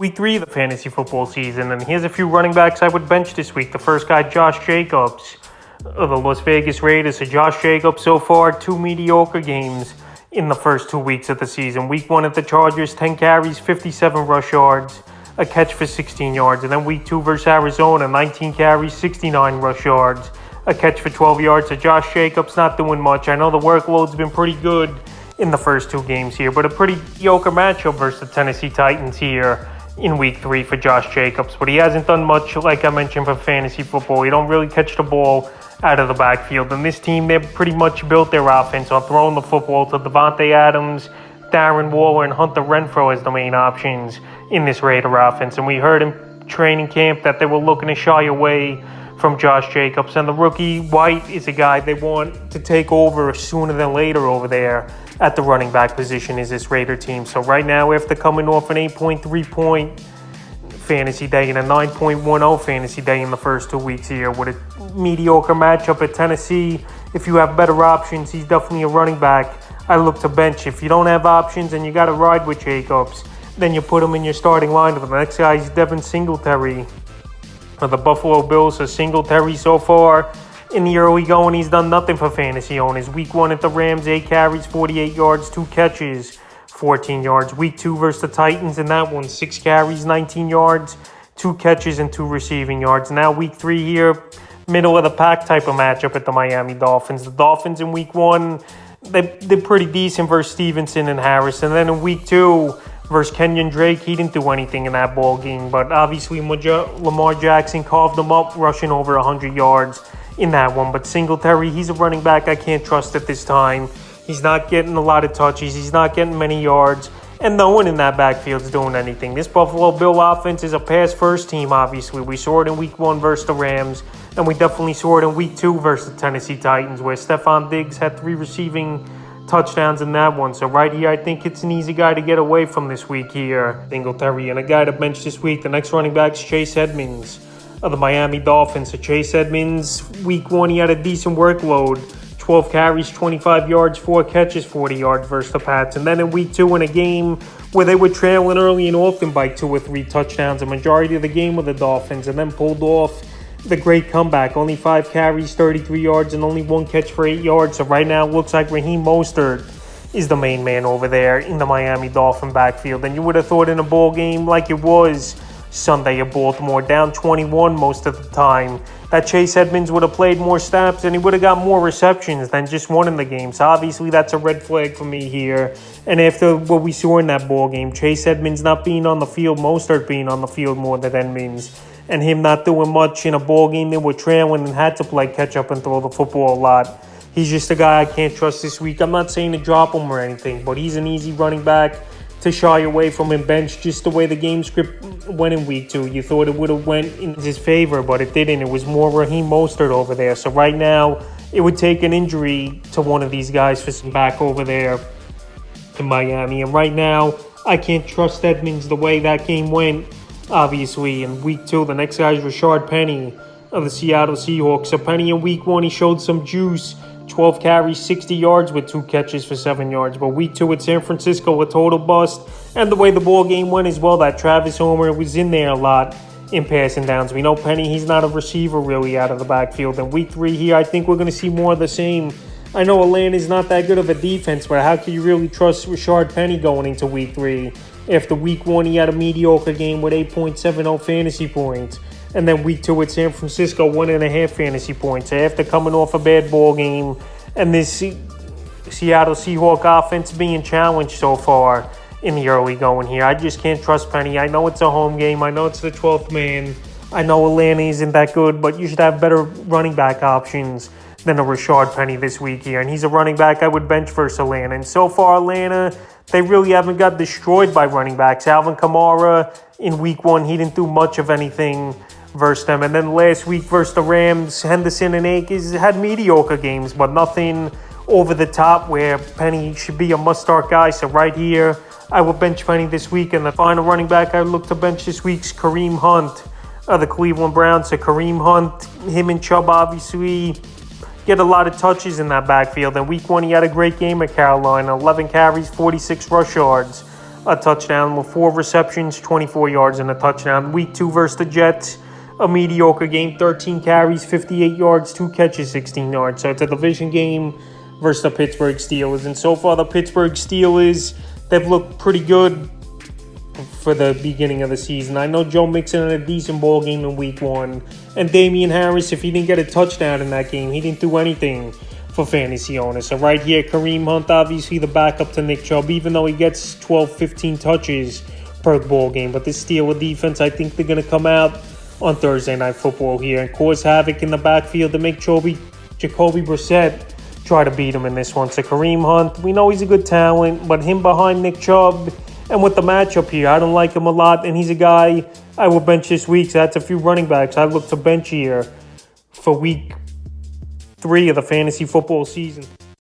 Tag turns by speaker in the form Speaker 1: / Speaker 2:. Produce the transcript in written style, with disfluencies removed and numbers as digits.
Speaker 1: Week 3 of the fantasy football season, and here's a few running backs I would bench this week. The first guy, Josh Jacobs of the Las Vegas Raiders. So Josh Jacobs so far, 2 mediocre games in the first 2 weeks of the season. Week 1 at the Chargers, 10 carries, 57 rush yards, a catch for 16 yards. And then week 2 versus Arizona, 19 carries, 69 rush yards, a catch for 12 yards. So Josh Jacobs not doing much. I know the workload's been pretty good in the first 2 games here, but a pretty mediocre matchup versus the Tennessee Titans here in week 3 for Josh Jacobs. But he hasn't done much, like I mentioned, for fantasy football. He don't really catch the ball out of the backfield. And this team, they've pretty much built their offense on throwing the football to Devontae Adams, Darren Waller, and Hunter Renfrow as the main options in this Raider offense. And we heard in training camp that they were looking to shy away from Josh Jacobs. And the rookie White is a guy they want to take over sooner than later over there at the running back position is this Raider team. So right now, after coming off an 8.3 point fantasy day and a 9.10 fantasy day in the first 2 weeks here with a mediocre matchup at Tennessee, if you have better options, he's definitely a running back I look to bench. If you don't have options and you got to ride with Jacobs, then you put him in your starting lineup. The next guy is Devin Singletary of the Buffalo Bills. So Singletary so far in the early going, he's done nothing for fantasy owners. Week 1 at the Rams, 8 carries, 48 yards, 2 catches, 14 yards. Week 2 versus the Titans, in that one, 6 carries, 19 yards, 2 catches, and 2 receiving yards. Now week 3 here, middle of the pack type of matchup at the Miami Dolphins. The Dolphins in week 1, they're pretty decent versus Stevenson and Harris. And then in week 2 versus Kenyon Drake, he didn't do anything in that ball game. But obviously Lamar Jackson carved him up, rushing over 100 yards in that one. But Singletary, he's a running back I can't trust at this time. He's not getting a lot of touches. He's not getting many yards. And no one in that backfield is doing anything. This Buffalo Bill offense is a pass-first team, obviously. We saw it in week 1 versus the Rams, and we definitely saw it in week 2 versus the Tennessee Titans, where Stephon Diggs had 3 receiving touchdowns in that one. So right here, I think it's an easy guy to get away from this week here, Singletary. And a guy to bench this week, the next running back is Chase Edmunds of the Miami Dolphins. So Chase Edmunds, week 1, he had a decent workload. 12 carries, 25 yards, 4 catches, 40 yards versus the Pats. And then in week 2, in a game where they were trailing early and often by 2 or 3 touchdowns, a majority of the game with the Dolphins, and then pulled off the great comeback. Only 5 carries, 33 yards, and only 1 catch for 8 yards. So right now it looks like Raheem Mostert is the main man over there in the Miami Dolphin backfield. And you would have thought in a ball game like it was Sunday at Baltimore, down 21 most of the time, that Chase Edmonds would have played more snaps and he would have got more receptions than just one in the game. So obviously that's a red flag for me here. And after what we saw in that ball game, Chase Edmonds not being on the field, Mostert being on the field more than Edmonds, and him not doing much in a ball game that were trailing and had to play catch up and throw the football a lot. He's just a guy I can't trust this week. I'm not saying to drop him or anything, but he's an easy running back to shy away from and bench, just the way the game script went in week 2. You thought it would have went in his favor, but it didn't. It was more Raheem Mostert over there. So right now, it would take an injury to one of these guys for some back over there in Miami. And right now, I can't trust Edmonds the way that game went, obviously. In week 2, the next guy is Rashard Penny of the Seattle Seahawks. So Penny in week 1, he showed some juice. 12 carries, 60 yards with 2 catches for 7 yards. But week 2 at San Francisco, a total bust. And the way the ball game went as well, that Travis Homer was in there a lot in passing downs. We know Penny, he's not a receiver really out of the backfield. And week 3 here, I think we're going to see more of the same. I know Atlanta's not that good of a defense, but how can you really trust Rashard Penny going into week 3? After week 1, he had a mediocre game with 8.70 fantasy points. And then week 2 at San Francisco, 1.5 fantasy points. After coming off a bad ball game and this Seattle Seahawks offense being challenged so far in the early going here, I just can't trust Penny. I know it's a home game. I know it's the 12th man. I know Atlanta isn't that good, but you should have better running back options than a Rashard Penny this week here. And he's a running back I would bench versus Atlanta. And so far, Atlanta, they really haven't got destroyed by running backs. Alvin Kamara in week 1, he didn't do much of anything versus them. And then last week versus the Rams, Henderson and Akers had mediocre games, but nothing over the top where Penny should be a must-start guy. So right here, I will bench Penny this week. And the final running back I look to bench this week is Kareem Hunt of the Cleveland Browns. So Kareem Hunt, him and Chubb obviously get a lot of touches in that backfield. And week 1, he had a great game at Carolina. 11 carries, 46 rush yards, a touchdown with 4 receptions, 24 yards, and a touchdown. Week 2 versus the Jets, a mediocre game, 13 carries, 58 yards, 2 catches, 16 yards. So it's a division game versus the Pittsburgh Steelers. And so far, the Pittsburgh Steelers, they've looked pretty good for the beginning of the season. I know Joe Mixon had a decent ball game in week 1. And Damian Harris, if he didn't get a touchdown in that game, he didn't do anything for fantasy owners. So right here, Kareem Hunt, obviously the backup to Nick Chubb, even though he gets 12, 15 touches per ball game. But this Steeler defense, I think they're going to come out on Thursday Night Football here and cause havoc in the backfield to make Jacoby Brissett try to beat him in this one. So Kareem Hunt, we know he's a good talent, but him behind Nick Chubb, and with the matchup here, I don't like him a lot, and he's a guy I will bench this week. So that's a few running backs I look to bench here for week 3 of the fantasy football season.